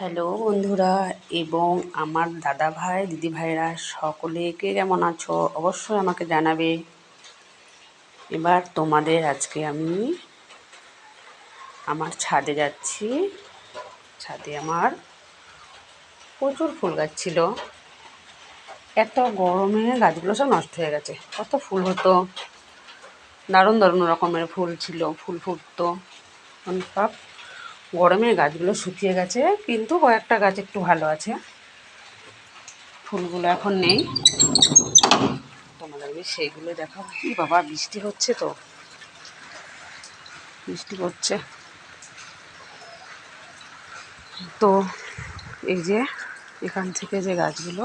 Hello বন্ধুরা এবং আমার দাদা ভাই দিদি ভাইরা সকলে কে কেমন আছো অবশ্যই আমাকে জানাবে। এবার তোমাদের আজকে আমি আমার ছাদে যাচ্ছি। ছাদে আমার প্রচুর ফুল গাছ ছিল। এত গরমে গাছগুলো সব নষ্ট হয়ে গেছে। কত ফুল হতো, দারুণ দারুণ রকমের ফুল ছিল, ফুল ফুটতো। সব গরমে গাছগুলো শুকিয়ে গেছে, কিন্তু কয়েকটা গাছ একটু ভালো আছে। ফুলগুলো এখন নেই, তোমাদের সেইগুলো দেখাবো। কি বাবা, বৃষ্টি হচ্ছে, তো বৃষ্টি হচ্ছে। তো এই যে এখান থেকে যে গাছগুলো,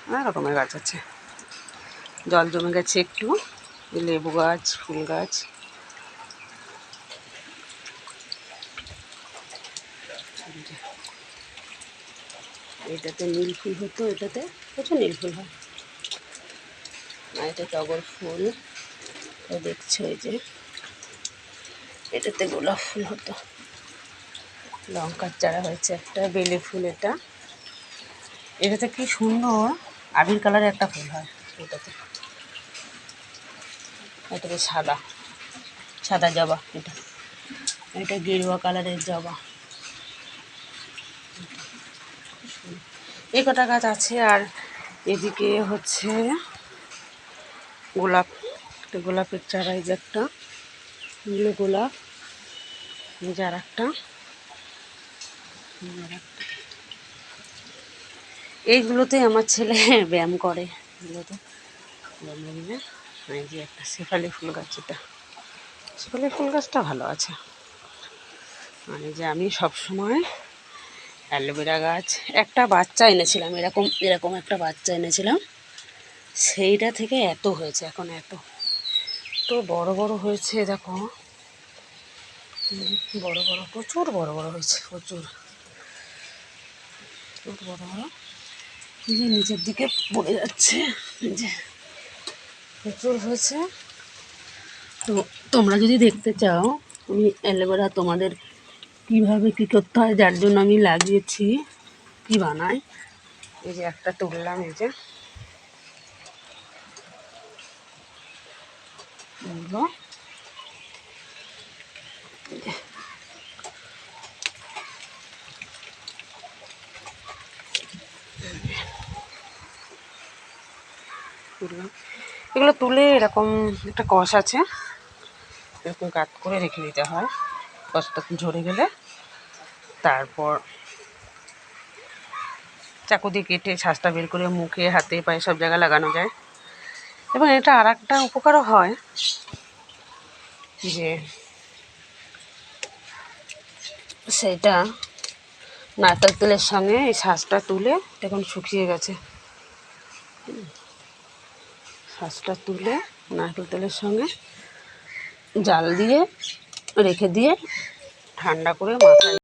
অনেক রকমের গাছ আছে। জল জমে গেছে একটু, লেবু গাছ, ফুল গাছ। এটাতে নীল ফুল হতো, এটাতে প্রচুর নীল ফুল হয়। আর এটা টগর ফুল, দেখছো এই যে এটাতে গোলাপ ফুল হতো। লঙ্কার চারা হয়েছে একটা, বেলে ফুল। এটাতে কি সুন্দর আবির কালারের একটা ফুল হয়। এটাতে সাদা সাদা জবা। এটা গেরুয়া কালারের জবা। এই কটা গাছ আছে। আর এদিকে হচ্ছে গোলাপ, গোলাপের চারা। এই যে একটা নীল গোলাপ, এই যে আর একটা। এইগুলোতে আমার ছেলে ব্যায়াম করে, এগুলোতে এই যে একটা শেফালি ফুল গাছ, এটা শেফালি ফুল গাছটা ভালো আছে। আর এই যে আমি সবসময় অ্যালোভেরা গাছ, একটা বাচ্চা এনেছিলাম, এরকম এরকম একটা বাচ্চা এনেছিলাম, সেইটা থেকে এত হয়েছে এখন, এত তো বড় বড় হয়েছে। দেখো বড় বড়, প্রচুর বড় বড় হয়েছে, প্রচুর বড় বড়। এই যে নিচের দিকে পড়ে যাচ্ছে, এই যে প্রচুর হয়েছে। তো তোমরা যদি দেখতে চাও আমি অ্যালোভেরা তোমাদের কীভাবে কী করতে হয়, যার জন্য আমি লাগিয়েছি, কি বানাই, এই যে একটা তুললাম, এই যে এগুলো তুলে এরকম একটা কষ আছে, এরকম কাট করে রেখে দিতে হয়। কষটা ঝরে গেলে তারপর চাকু দিয়ে কেটে শ্বাসটা বের করে মুখে, হাতে, পায়ে সব জায়গায় লাগানো যায়। এবং এটা আর একটা উপকারও হয়, যে সেটা নারকেল তেলের সঙ্গে এই শ্বাসটা তুলে, এখন শুকিয়ে গেছে, শ্বাসটা তুলে নারকেল তেলের সঙ্গে জাল দিয়ে রেখে দিয়ে ঠান্ডা করে মাথায়